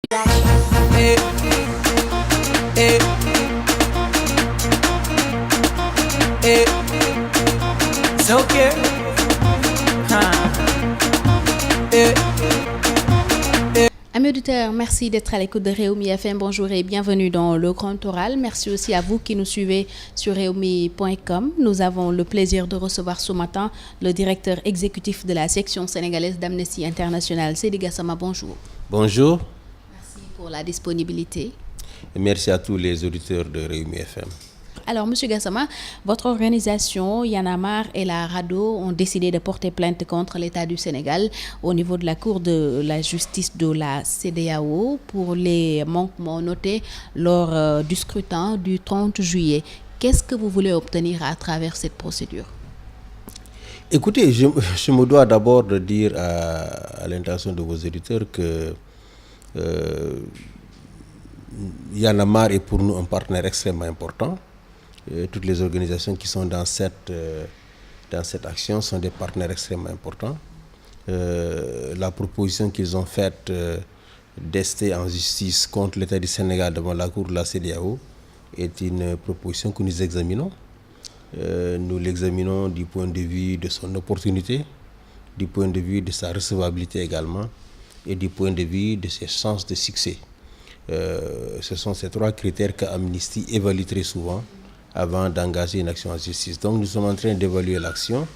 Eh, eh, eh, it's okay. Eh, Amis auditeurs, merci d'être à l'écoute de Rewmi FM. Bonjour et bienvenue dans le Grand Oral. Merci aussi à vous qui nous suivez sur rewmi.com. Nous avons le plaisir de recevoir ce matin le directeur exécutif de la section sénégalaise d'Amnesty International, Seydi Gassama. Bonjour. Bonjour. Merci pour la disponibilité. Et merci à tous les auditeurs de Rewmi FM. Alors, Monsieur Gassama, votre organisation Y en a marre et la RADDHO ont décidé de porter plainte contre l'État du Sénégal au niveau de la Cour de la justice de la CEDEAO pour les manquements notés lors du scrutin du 30 juillet. Qu'est-ce que vous voulez obtenir à travers cette procédure? Écoutez, je me dois d'abord de dire à l'intention de vos auditeurs que Y en a marre est pour nous un partenaire extrêmement important. Toutes les organisations qui sont dans cette action sont des partenaires extrêmement importants. La proposition qu'ils ont faite d'ester en justice contre l'État du Sénégal devant la Cour de la CEDEAO est une proposition que nous examinons. Nous l'examinons du point de vue de son opportunité, du point de vue de sa recevabilité également et du point de vue de ses chances de succès. Ce sont ces trois critères que Amnesty évalue très souvent avant d'engager une action en justice. Donc nous sommes en train d'évaluer l'action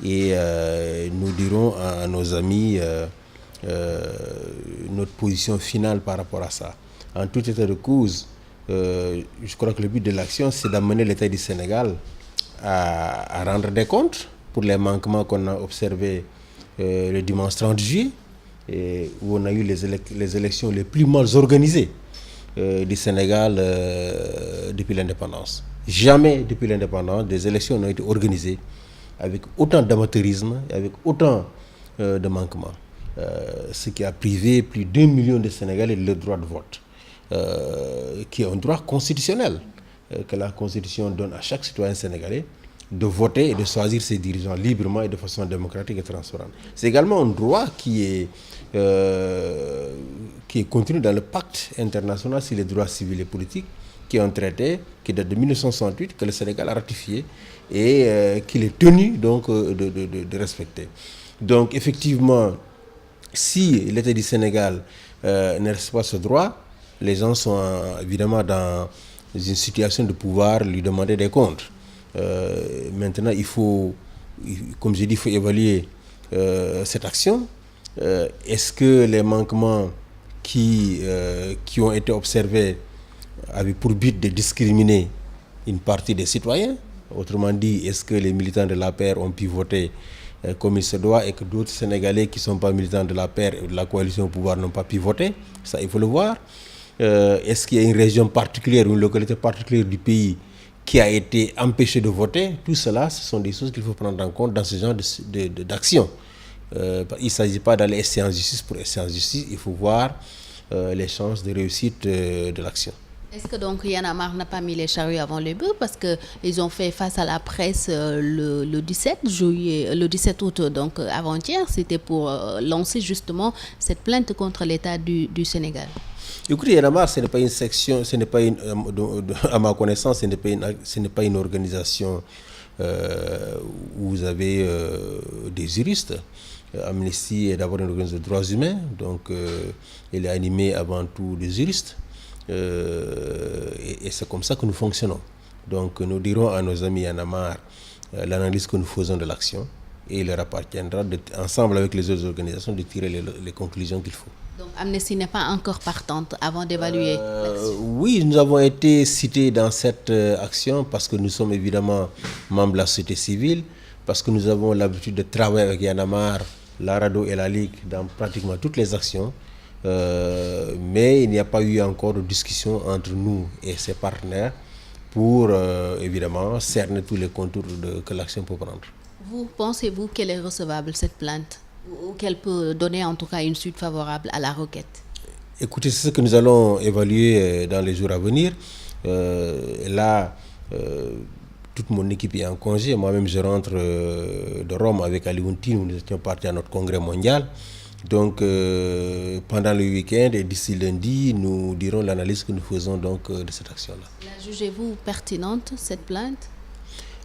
et nous dirons à nos amis notre position finale par rapport à ça. En tout état de cause, je crois que le but de l'action, c'est d'amener l'État du Sénégal à rendre des comptes pour les manquements qu'on a observés le dimanche 30 juillet, où on a eu les élections les plus mal organisées du Sénégal depuis l'indépendance. Jamais depuis l'indépendance, des élections n'ont été organisées avec autant d'amateurisme, avec autant de manquements. Ce qui a privé plus d'1 million de Sénégalais de leur droit de vote, qui est un droit constitutionnel que la Constitution donne à chaque citoyen sénégalais de voter et de choisir ses dirigeants librement et de façon démocratique et transparente. C'est également un droit qui est contenu dans le pacte international sur les droits civils et politiques, qui est un traité qui date de 1968, que le Sénégal a ratifié et qu'il est tenu donc de respecter. Donc effectivement, si l'État du Sénégal ne respecte pas ce droit, les gens sont évidemment dans une situation de pouvoir lui demander des comptes. Maintenant, il faut, comme j'ai dit, il faut évaluer cette action. Est-ce que les manquements qui ont été observés avaient pour but de discriminer une partie des citoyens? Autrement dit, est-ce que les militants de l'APR ont pu voter comme il se doit et que d'autres Sénégalais qui ne sont pas militants de l'APR et de la coalition au pouvoir n'ont pas pu voter? Ça, il faut le voir. Est-ce qu'il y a une région particulière ou une localité particulière du pays qui a été empêchée de voter? Tout cela, ce sont des choses qu'il faut prendre en compte dans ce genre d'action. Il ne s'agit pas d'aller essayer en justice pour essayer en justice, il faut voir les chances de réussite de l'action. Est-ce que donc Y en a marre n'a pas mis les charrues avant les bœufs, parce qu'ils ont fait face à la presse le 17 juillet, le 17 août, donc avant-hier, c'était pour lancer justement cette plainte contre l'État du Sénégal? Écoutez, Y en a marre, ce n'est pas une section, ce n'est pas une, à ma connaissance, ce n'est pas une organisation où vous avez des juristes. Amnesty est d'abord une organisation de droits humains, donc elle est animée avant tout de juristes. Et c'est comme ça que nous fonctionnons. Donc nous dirons à nos amis Y en a marre l'analyse que nous faisons de l'action et il leur appartiendra, ensemble avec les autres organisations, de tirer les conclusions qu'il faut. Donc Amnesty n'est pas encore partante avant d'évaluer l'action? Oui, nous avons été cités dans cette action parce que nous sommes évidemment membres de la société civile, parce que nous avons l'habitude de travailler avec Y en a marre, la RADDHO et la Ligue dans pratiquement toutes les actions. Mais il n'y a pas eu encore de discussion entre nous et ses partenaires pour évidemment cerner tous les contours que l'action peut prendre. Vous pensez-vous qu'elle est recevable, cette plainte, ou qu'elle peut donner en tout cas une suite favorable à la requête? Écoutez, c'est ce que nous allons évaluer dans les jours à venir. Là, toute mon équipe est en congé. Moi-même, je rentre de Rome avec Ali Tine, où nous étions partis à notre congrès mondial. Donc, pendant le week-end et d'ici lundi, nous dirons l'analyse que nous faisons donc de cette action-là. La jugez-vous pertinente, cette plainte?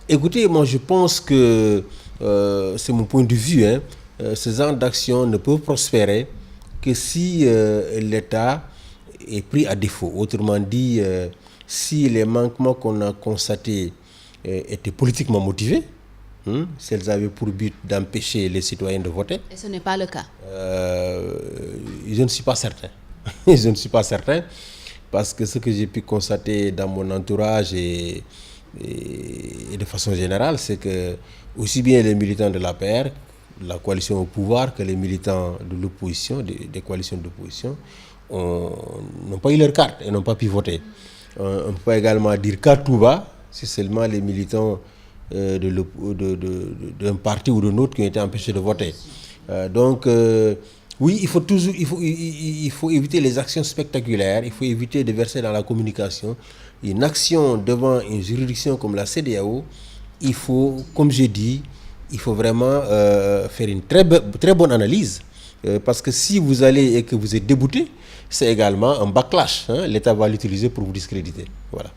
Écoutez, moi je pense que, c'est mon point de vue, ce genre d'action ne peut prospérer que si l'État est pris à défaut. Autrement dit, si les manquements qu'on a constatés étaient politiquement motivés, si elles avaient pour but d'empêcher les citoyens de voter. Et ce n'est pas le cas. Je ne suis pas certain. Je ne suis pas certain parce que ce que j'ai pu constater dans mon entourage et de façon générale, c'est que aussi bien les militants de l'APR, la coalition au pouvoir, que les militants de l'opposition, des coalitions d'opposition, n'ont pas eu leur carte et n'ont pas pu voter. On peut pas également dire qu'à tout va, c'est seulement les militants d'un parti ou d'un autre qui ont été empêchés de voter. Donc, oui, il faut éviter les actions spectaculaires, il faut éviter de verser dans la communication. Une action devant une juridiction comme la CEDEAO, il faut, comme j'ai dit, il faut vraiment faire une très bonne analyse. Parce que si vous allez et que vous êtes débouté, c'est également un backlash. L'État va l'utiliser pour vous discréditer. Voilà.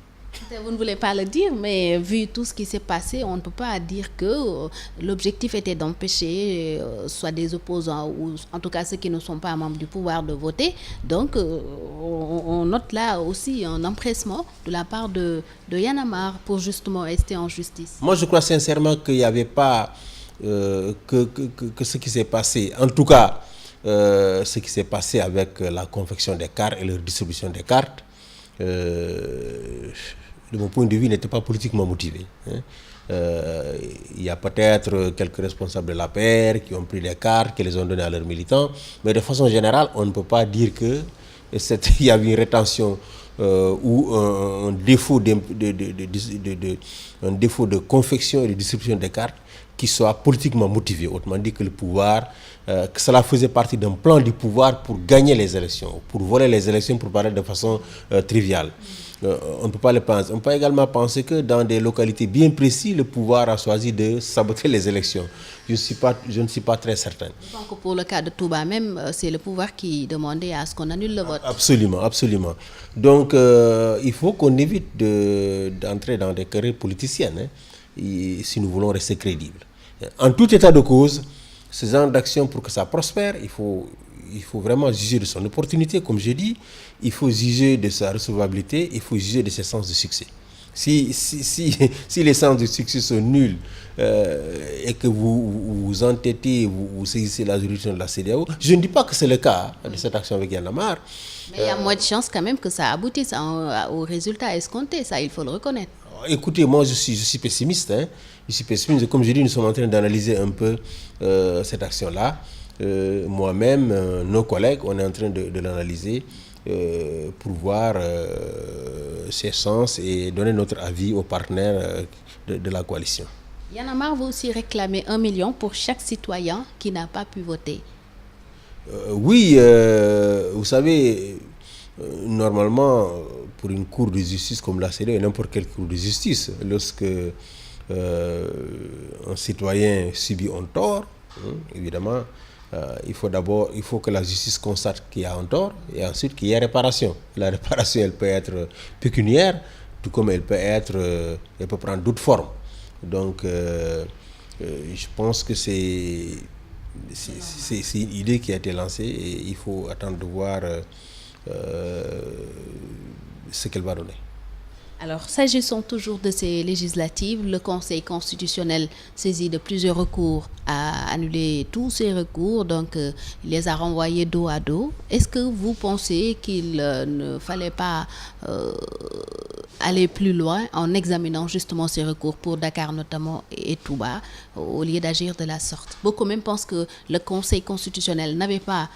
Vous ne voulez pas le dire, mais vu tout ce qui s'est passé, on ne peut pas dire que l'objectif était d'empêcher soit des opposants ou en tout cas ceux qui ne sont pas membres du pouvoir de voter. Donc on note là aussi un empressement de la part de Y'en a marre pour justement rester en justice. Moi je crois sincèrement qu'il n'y avait pas que ce qui s'est passé, en tout cas ce qui s'est passé avec la confection des cartes et leur distribution des cartes, de mon point de vue, n'était pas politiquement motivé. Il y a peut-être quelques responsables de l'APR qui ont pris des cartes, qui les ont données à leurs militants, mais de façon générale, on ne peut pas dire qu'il y avait une rétention ou un défaut un défaut de confection et de distribution des cartes qui soit politiquement motivé. Autrement dit que le pouvoir, que cela faisait partie d'un plan du pouvoir pour gagner les élections, pour voler les élections, pour parler de façon triviale. On ne peut pas le penser. On peut également penser que dans des localités bien précises, le pouvoir a choisi de saboter les élections. Je ne suis pas très certain. Donc pour le cas de Touba même, c'est le pouvoir qui demandait à ce qu'on annule le vote. Absolument, absolument. Donc il faut qu'on évite d'entrer dans des querelles politiciennes si nous voulons rester crédibles. En tout état de cause, ce genre d'action, pour que ça prospère, il faut vraiment juger de son opportunité, comme j'ai dit, il faut juger de sa recevabilité, il faut juger de ses chances de succès. Si les chances de succès sont nulles et que vous entêtez, vous saisissez la juridiction de la CEDEAO, je ne dis pas que c'est le cas de cette action avec Y'en a marre. Mais il y a moins de chances quand même que ça aboutisse au résultat escompté, ça il faut le reconnaître. Écoutez, moi je suis pessimiste. Je suis pessimiste. Comme je dis, nous sommes en train d'analyser un peu cette action-là. Moi-même, nos collègues, on est en train de l'analyser pour voir ses chances et donner notre avis aux partenaires de la coalition. Y'en a marre, vous aussi réclamez 1 million pour chaque citoyen qui n'a pas pu voter. Oui, vous savez, normalement, pour une cour de justice comme la CEDEAO et n'importe quelle cour de justice, lorsque un citoyen subit un tort, évidemment, il faut que la justice constate qu'il y a un tort et ensuite qu'il y ait réparation. La réparation, elle peut être pécuniaire, tout comme elle peut prendre d'autres formes. Donc, je pense que c'est une idée qui a été lancée et il faut attendre de voir ce qu'elle va donner. Alors, s'agissant toujours de ces législatives, le Conseil constitutionnel saisi de plusieurs recours a annulé tous ces recours, donc il les a renvoyés dos à dos. Est-ce que vous pensez qu'il ne fallait pas aller plus loin en examinant justement ces recours pour Dakar notamment et Touba, au lieu d'agir de la sorte? Beaucoup même pensent que le Conseil constitutionnel n'avait pas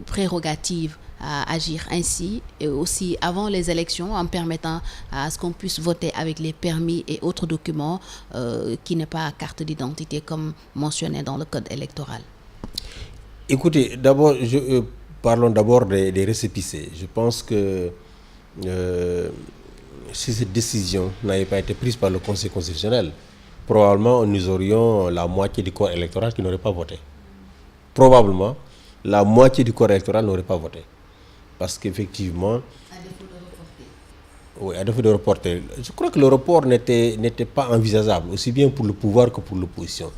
prérogative à agir ainsi, et aussi avant les élections, en permettant à ce qu'on puisse voter avec les permis et autres documents qui n'est pas carte d'identité comme mentionné dans le code électoral. Écoutez, parlons d'abord des récépissés. Je pense que si cette décision n'avait pas été prise par le Conseil constitutionnel, probablement nous aurions la moitié du corps électoral qui n'aurait pas voté. Probablement. la moitié du corps électoral n'aurait pas voté. Parce qu'effectivement... Oui, à défaut de reporter. Je crois que le report n'était pas envisageable, aussi bien pour le pouvoir que pour l'opposition.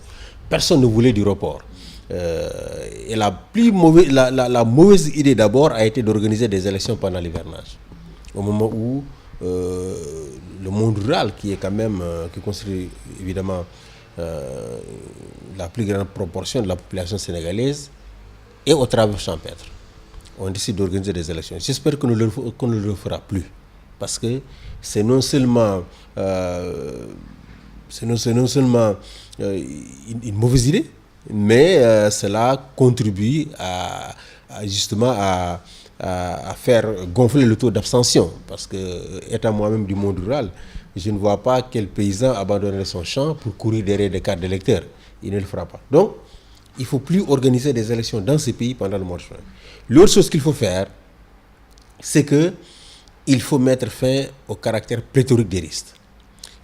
Personne ne voulait du report. Et la mauvaise idée d'abord a été d'organiser des élections pendant l'hivernage. Au moment où le monde rural, qui est quand même, qui constitue évidemment la plus grande proportion de la population sénégalaise, est au travail champêtre. On décide d'organiser des élections. J'espère qu'on ne le fera plus. Parce que c'est non seulement une mauvaise idée, mais cela contribue justement à faire gonfler le taux d'abstention. Parce que, étant moi-même du monde rural, je ne vois pas quel paysan abandonnerait son champ pour courir derrière des cartes d'électeurs. Il ne le fera pas. Donc, il ne faut plus organiser des élections dans ce pays pendant le mois de juin. L'autre chose qu'il faut faire, c'est qu'il faut mettre fin au caractère pléthorique des listes.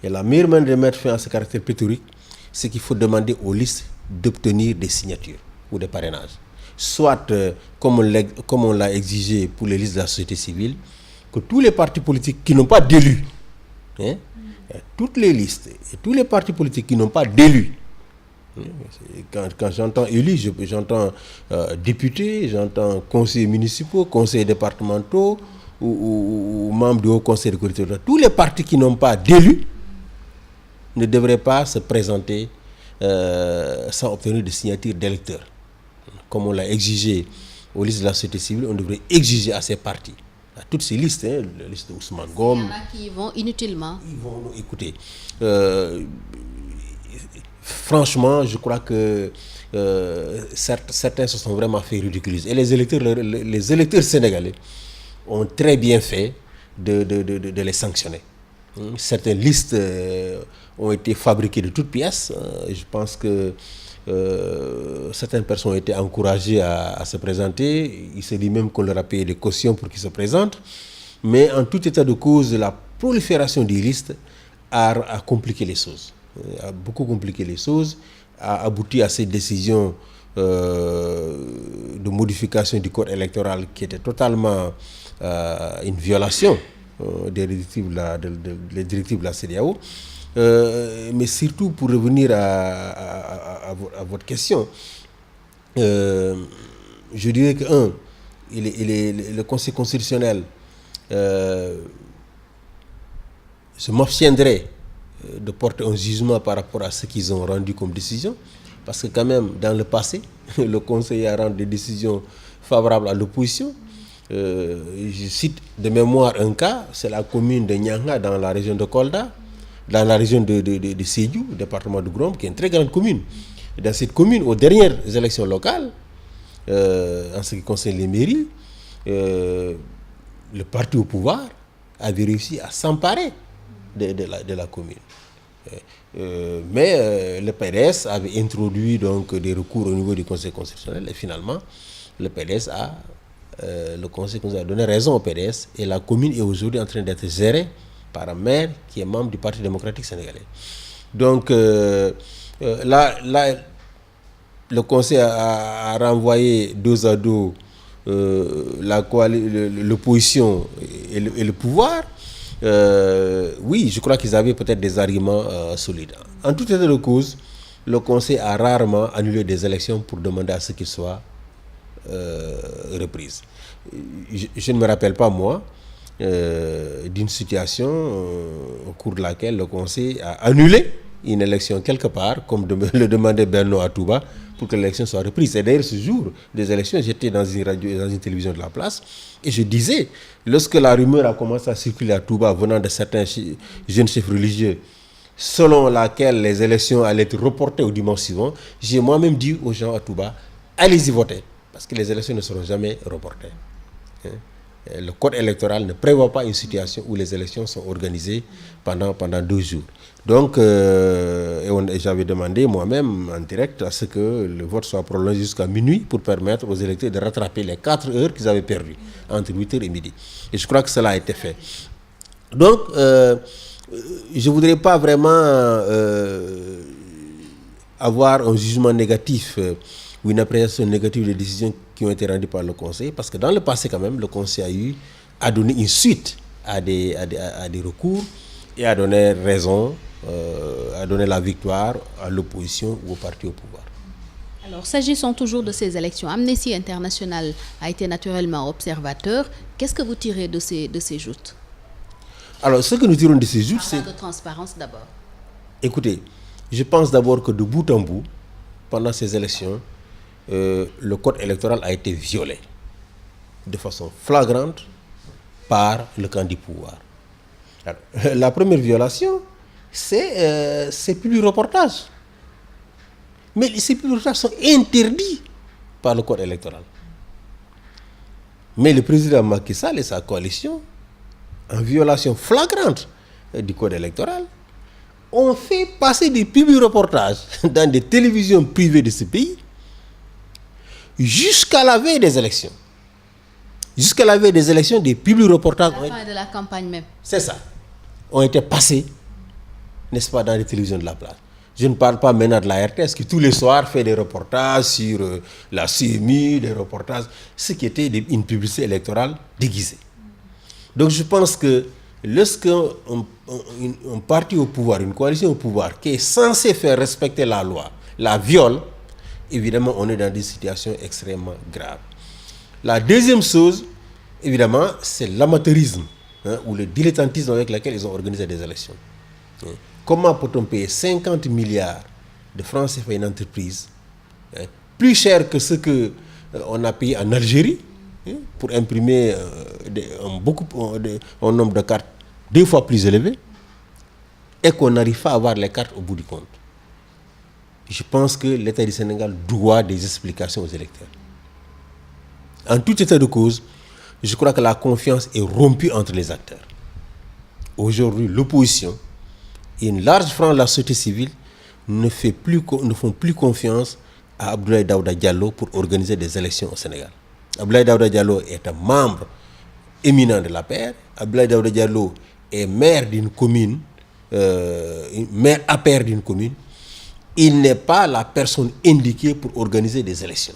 Et la meilleure manière de mettre fin à ce caractère pléthorique, c'est qu'il faut demander aux listes d'obtenir des signatures ou des parrainages. Soit, comme on l'a exigé pour les listes de la société civile, que tous les partis politiques qui n'ont pas d'élus, toutes les listes et tous les partis politiques qui n'ont pas d'élus, quand j'entends élus, j'entends députés, j'entends conseillers municipaux, conseillers départementaux ou membres du Haut Conseil de collectivité. Tous les partis qui n'ont pas d'élus ne devraient pas se présenter sans obtenir de signature d'électeurs. Comme on l'a exigé aux listes de la société civile, on devrait exiger à ces partis, à toutes ces listes, la liste de Ousmane Gom. Il y en a qui y vont inutilement. Ils vont nous écouter. Franchement, je crois que certains se sont vraiment fait ridiculiser. Et les électeurs sénégalais ont très bien fait de les sanctionner. Certaines listes ont été fabriquées de toutes pièces. Je pense que certaines personnes ont été encouragées à se présenter. Il se dit même qu'on leur a payé des cautions pour qu'ils se présentent. Mais en tout état de cause, la prolifération des listes a compliqué les choses. A beaucoup compliqué les choses, a abouti à ces décisions de modification du code électoral qui était totalement une violation des directives de la CEDEAO. Mais surtout, pour revenir à votre question, je dirais que, le Conseil constitutionnel se m'abstiendrait de porter un jugement par rapport à ce qu'ils ont rendu comme décision, parce que quand même, dans le passé, le Conseil a rendu des décisions favorables à l'opposition. Je cite de mémoire un cas, c'est la commune de Nyanga dans la région de Kolda, dans la région de Sédhiou, département de Goudomp, qui est une très grande commune. Et dans cette commune, aux dernières élections locales, en ce qui concerne les mairies, le parti au pouvoir avait réussi à s'emparer de la commune. Mais le PDS avait introduit donc des recours au niveau du Conseil constitutionnel et finalement le PDS le Conseil constitutionnel a donné raison au PDS et la commune est aujourd'hui en train d'être gérée par un maire qui est membre du Parti démocratique sénégalais. Donc là le Conseil a renvoyé dos à dos l'opposition et le pouvoir. Oui, je crois qu'ils avaient peut-être des arguments solides. En tout état de cause, le Conseil a rarement annulé des élections pour demander à ce qu'ils soient reprises. Je ne me rappelle pas, moi, d'une situation au cours de laquelle le Conseil a annulé une élection quelque part, comme le demandait Benno à Touba, pour que l'élection soit reprise. Et d'ailleurs, ce jour des élections, j'étais dans une radio et dans une télévision de la place, et je disais, lorsque la rumeur a commencé à circuler à Touba venant de certains jeunes chefs religieux, selon laquelle les élections allaient être reportées au dimanche suivant, j'ai moi-même dit aux gens à Touba, allez-y voter, parce que les élections ne seront jamais reportées. Le code électoral ne prévoit pas une situation où les élections sont organisées pendant 2 jours. Donc, j'avais demandé moi-même en direct à ce que le vote soit prolongé jusqu'à minuit pour permettre aux électeurs de rattraper les 4 heures qu'ils avaient perdues entre 8h et midi. Et je crois que cela a été fait. Donc, je ne voudrais pas vraiment avoir un jugement négatif ou une appréciation négative des décisions qui ont été rendues par le Conseil, parce que dans le passé quand même, le Conseil a donné une suite à des recours et a donné raison, a donné la victoire à l'opposition ou au parti au pouvoir. Alors, s'agissant toujours de ces élections, Amnesty International a été naturellement observateur. Qu'est-ce que vous tirez de ces joutes? Alors, ce que nous tirons de ces joutes, c'est... de transparence d'abord. Écoutez, je pense d'abord que de bout en bout, pendant ces élections, le code électoral a été violé de façon flagrante par le camp du pouvoir. Alors, la première violation, c'est ces publi-reportages. Mais ces publi-reportages sont interdits par le code électoral. Mais le président Macky Sall et sa coalition, en violation flagrante du code électoral, ont fait passer des publi-reportages dans des télévisions privées de ce pays jusqu'à la veille des élections. Jusqu'à la veille des élections, des publi-reportages... À la fin de la campagne même. C'est ça. Ont été passés, n'est-ce pas, dans les télévisions de la place. Je ne parle pas maintenant de la RTS qui tous les soirs fait des reportages sur la CMI, des reportages, ce qui était une publicité électorale déguisée. Donc je pense que lorsqu'un parti au pouvoir, une coalition au pouvoir qui est censée faire respecter la loi, la viole, évidemment on est dans des situations extrêmement graves. La deuxième chose, évidemment, c'est l'amateurisme ou le dilettantisme avec lequel ils ont organisé des élections. Comment peut-on payer 50 milliards de francs CFA à une entreprise plus cher que ce qu'on a payé en Algérie pour imprimer un nombre de cartes 2 fois plus élevé et qu'on n'arrive pas à avoir les cartes au bout du compte? Je pense que l'État du Sénégal doit des explications aux électeurs. En tout état de cause, je crois que la confiance est rompue entre les acteurs. Aujourd'hui, l'opposition et une large frange de la société civile ne font plus confiance à Abdoulaye Daouda Diallo pour organiser des élections au Sénégal. Abdoulaye Daouda Diallo est un membre éminent de l'APR. Abdoulaye Daouda Diallo est maire d'une commune, maire APR d'une commune. Il n'est pas la personne indiquée pour organiser des élections.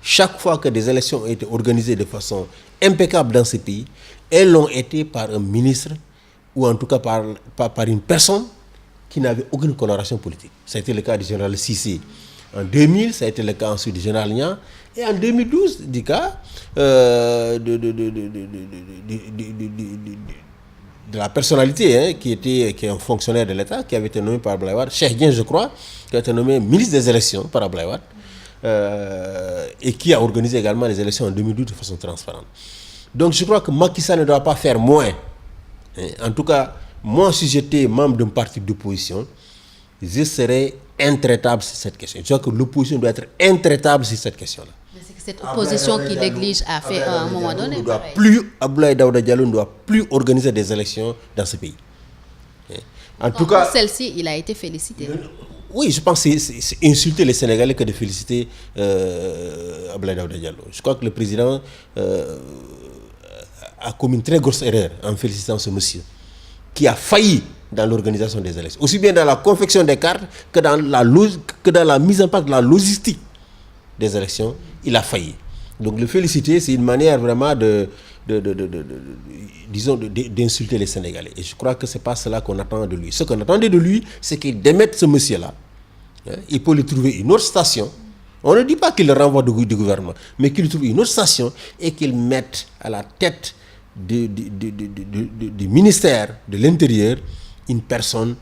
Chaque fois que des élections ont été organisées de façon impeccable dans ce pays, elles l'ont été par un ministre ou en tout cas par une personne qui n'avait aucune coloration politique. Ça a été le cas du général Cissé en 2000, ça a été le cas ensuite du général Niang, et en 2012, du cas de la personnalité qui est un fonctionnaire de l'État, qui avait été nommé par Abdoulaye Wade, Cheikh Dieng, je crois, qui a été nommé ministre des élections par Abdoulaye Wade, et qui a organisé également les élections en 2012 de façon transparente. Donc je crois que Macky Sall ne doit pas faire moins. En tout cas, moi, si j'étais membre d'un parti d'opposition, je serais intraitable sur cette question. Je crois que l'opposition doit être intraitable sur cette question-là. Mais c'est que cette opposition qui néglige a fait à un moment donné. Abdoulaye Daouda Diallo ne doit plus organiser des élections dans ce pays. En tout cas, celle-ci, il a été félicité. Oui, je pense que c'est insulter les Sénégalais que de féliciter Abdoulaye Daouda Diallo. Je crois que le président a commis une très grosse erreur en félicitant ce monsieur qui a failli dans l'organisation des élections, aussi bien dans la confection des cartes que dans la mise en place de la logistique des élections. Il a failli. Donc le féliciter, c'est une manière vraiment d'insulter les Sénégalais. Et je crois que ce n'est pas cela qu'on attend de lui. Ce qu'on attendait de lui, c'est qu'il démette ce monsieur-là. Il peut lui trouver une autre station. On ne dit pas qu'il le renvoie du gouvernement, mais qu'il trouve une autre station et qu'il mette à la tête du ministère de l'Intérieur une personne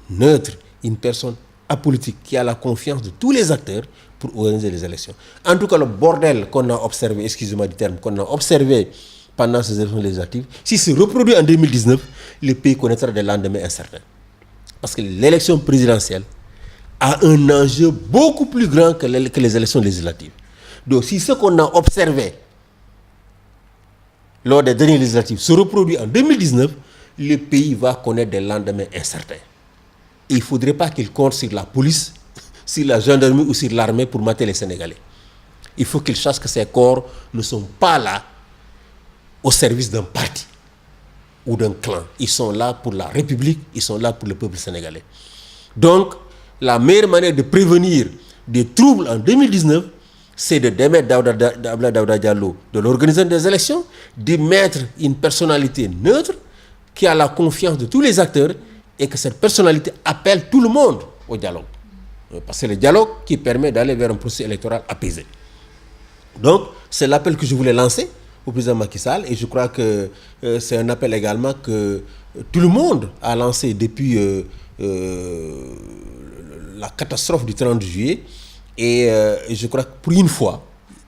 neutre, une personne apolitique qui a la confiance de tous les acteurs pour organiser les élections. En tout cas, le bordel qu'on a observé, excusez-moi du terme, qu'on a observé pendant ces élections législatives, si c'est reproduit en 2019, le pays connaîtra des lendemains incertains. Parce que l'élection présidentielle a un enjeu beaucoup plus grand que les élections législatives. Donc si ce qu'on a observé lors des dernières législatives se reproduit en 2019, le pays va connaître des lendemains incertains. Et il ne faudrait pas qu'il compte sur la police, sur la gendarmerie ou sur l'armée pour mater les Sénégalais. Il faut qu'il sache que ces corps ne sont pas là au service d'un parti ou d'un clan. Ils sont là pour la République, ils sont là pour le peuple sénégalais. Donc, la meilleure manière de prévenir des troubles en 2019, c'est de démettre Daouda Diallo de l'organisation des élections, d'y mettre une personnalité neutre qui a la confiance de tous les acteurs et que cette personnalité appelle tout le monde au dialogue. Parce que c'est le dialogue qui permet d'aller vers un processus électoral apaisé. Donc, c'est l'appel que je voulais lancer au président Macky Sall et je crois que c'est un appel également que tout le monde a lancé depuis la catastrophe du 30 juillet et je crois que pour une fois,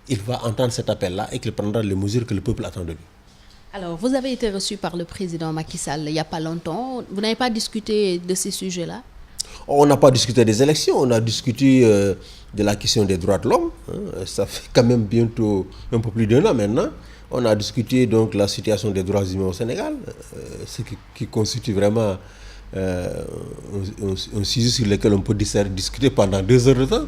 il va entendre cet appel-là et qu'il prendra les mesures que le peuple attend de lui. Alors, vous avez été reçu par le président Macky Sall il n'y a pas longtemps. Vous n'avez pas discuté de ces sujets-là? On n'a pas discuté des élections, on a discuté de la question des droits de l'homme. Ça fait quand même bientôt un peu plus d'un an maintenant. On a discuté donc la situation des droits humains au Sénégal, ce qui constitue vraiment un sujet sur lequel on peut discuter pendant 2 heures de temps.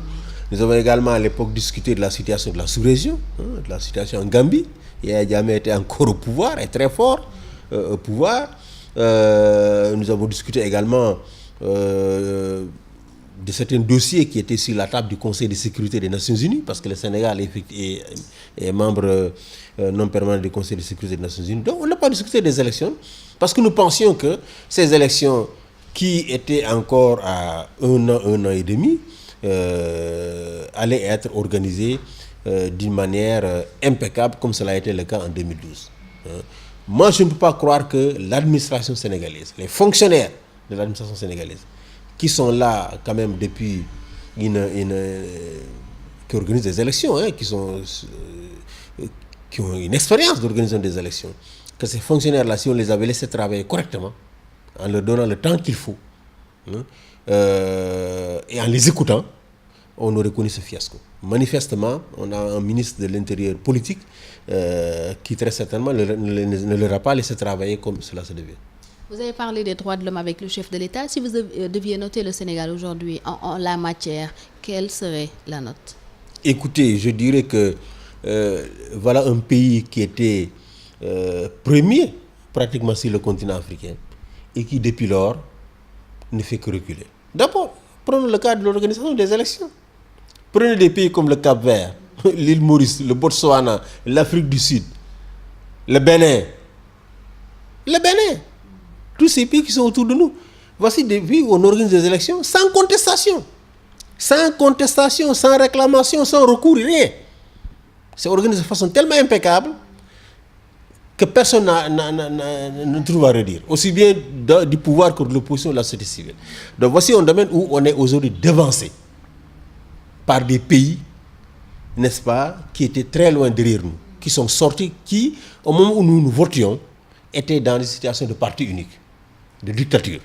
Nous avons également à l'époque discuté de la situation de la sous-région, de la situation en Gambie. Yaya Jammeh était encore au pouvoir, est très fort au pouvoir. Nous avons discuté également de certains dossiers qui étaient sur la table du Conseil de sécurité des Nations Unies, parce que le Sénégal est membre non permanent du Conseil de sécurité des Nations Unies. Donc on n'a pas discuté des élections, parce que nous pensions que ces élections qui étaient encore à un an et demi, allaient être organisées d'une manière impeccable, comme cela a été le cas en 2012. Moi, je ne peux pas croire que l'administration sénégalaise, les fonctionnaires de l'administration sénégalaise, qui sont là quand même depuis qui organisent des élections, qui ont une expérience d'organisation des élections, que ces fonctionnaires-là, si on les avait laissés travailler correctement, en leur donnant le temps qu'il faut, et en les écoutant, on aurait connu ce fiasco. Manifestement, on a un ministre de l'Intérieur politique qui très certainement ne leur a pas laissé travailler comme cela se devait. Vous avez parlé des droits de l'homme avec le chef de l'État. Si vous deviez noter le Sénégal aujourd'hui en la matière, quelle serait la note? Écoutez, je dirais que voilà un pays qui était premier pratiquement sur le continent africain et qui depuis lors ne fait que reculer. D'abord, prenons le cas de l'organisation des élections. Prenez des pays comme le Cap-Vert, l'île Maurice, le Botswana, l'Afrique du Sud, le Bénin. Tous ces pays qui sont autour de nous. Voici des pays où on organise des élections sans contestation. Sans contestation, sans réclamation, sans recours, rien. C'est organisé de façon tellement impeccable que personne ne trouve à redire. Aussi bien du pouvoir que de l'opposition de la société civile. Donc voici un domaine où on est aujourd'hui devancé par des pays, n'est-ce pas, qui étaient très loin derrière nous, qui sont sortis, qui, au moment où nous votions, étaient dans des situations de parti unique, de dictature.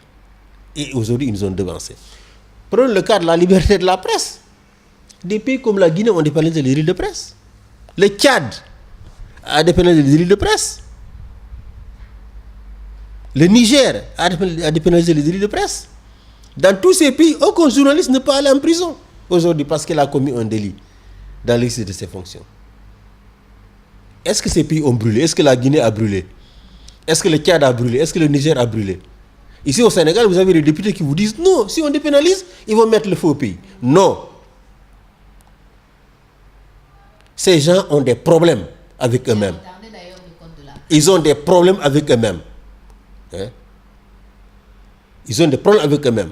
Et aujourd'hui, ils nous ont devancés. Prenons le cas de la liberté de la presse. Des pays comme la Guinée ont dépénalisé les délits de presse. Le Tchad a dépénalisé les délits de presse. Le Niger a dépénalisé les délits de presse. Dans tous ces pays, aucun journaliste ne peut aller en prison aujourd'hui parce qu'il a commis un délit dans l'exercice de ses fonctions. Est-ce que ces pays ont brûlé? Est-ce que la Guinée a brûlé? Est-ce que le Tchad a brûlé? Est-ce que le Niger a brûlé? Ici au Sénégal, vous avez des députés qui vous disent non, si on dépénalise, ils vont mettre le feu au pays. Non. Ces gens ont des problèmes avec eux-mêmes. Ils ont des problèmes avec eux-mêmes. Ils ont des problèmes avec eux-mêmes.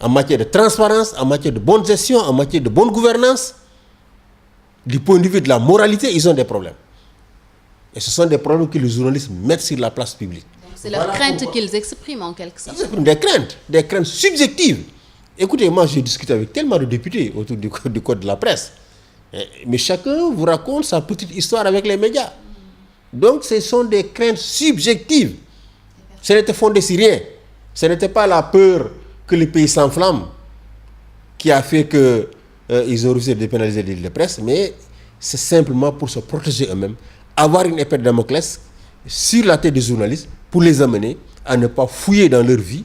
En matière de transparence, en matière de bonne gestion, en matière de bonne gouvernance, du point de vue de la moralité, ils ont des problèmes. Et ce sont des problèmes que les journalistes mettent sur la place publique. Donc c'est leur crainte qu'ils expriment en quelque sorte. Ils expriment des craintes subjectives. Écoutez, moi j'ai discuté avec tellement de députés autour du code de la presse. Mais chacun vous raconte sa petite histoire avec les médias. Donc ce sont des craintes subjectives. Ce n'était fondé sur rien. Ce n'était pas la peur que le pays s'enflamme qui a fait qu'ils ont réussi à dépénaliser les délits de presse, mais c'est simplement pour se protéger eux-mêmes, avoir une épée de Damoclès sur la tête des journalistes pour les amener à ne pas fouiller dans leur vie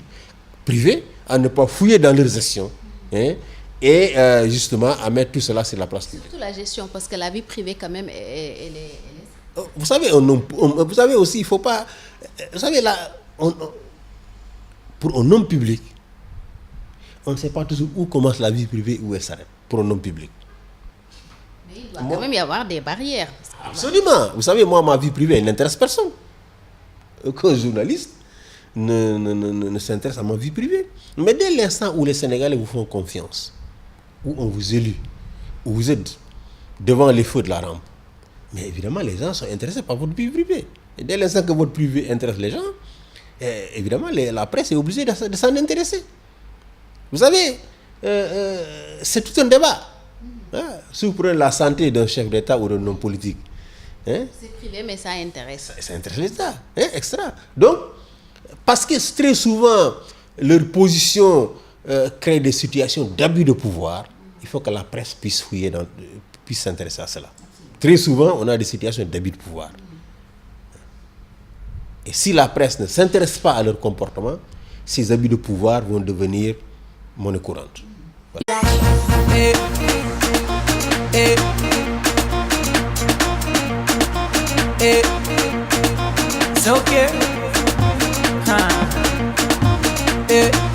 privée, à ne pas fouiller dans leur gestion, et justement à mettre tout cela sur la place publique. Surtout la gestion, parce que la vie privée quand même, elle est... Vous savez, vous savez aussi, il ne faut pas... Vous savez, là, pour un homme public, on ne sait pas toujours où commence la vie privée et où elle s'arrête, pour un homme public. Il doit quand même y avoir des barrières. Absolument. Vous savez, moi, ma vie privée, elle n'intéresse personne. Aucun journaliste ne s'intéresse à ma vie privée. Mais dès l'instant où les Sénégalais vous font confiance, où on vous élit, où vous êtes devant les feux de la rampe, mais évidemment, les gens sont intéressés par votre vie privée. Et dès l'instant que votre privé intéresse les gens, évidemment, la presse est obligée de s'en intéresser. Vous savez, c'est tout un débat. Hein? Si vous prenez la santé d'un chef d'État ou d'un homme politique, hein? C'est privé, mais ça intéresse. Ça intéresse l'État, hein? Extra. Donc, parce que très souvent, leur position crée des situations d'abus de pouvoir, il faut que la presse puisse fouiller, puisse s'intéresser à cela. Très souvent, on a des situations d'abus de pouvoir. Et si la presse ne s'intéresse pas à leur comportement, ces abus de pouvoir vont devenir monnaie courante. Voilà. So care. Huh.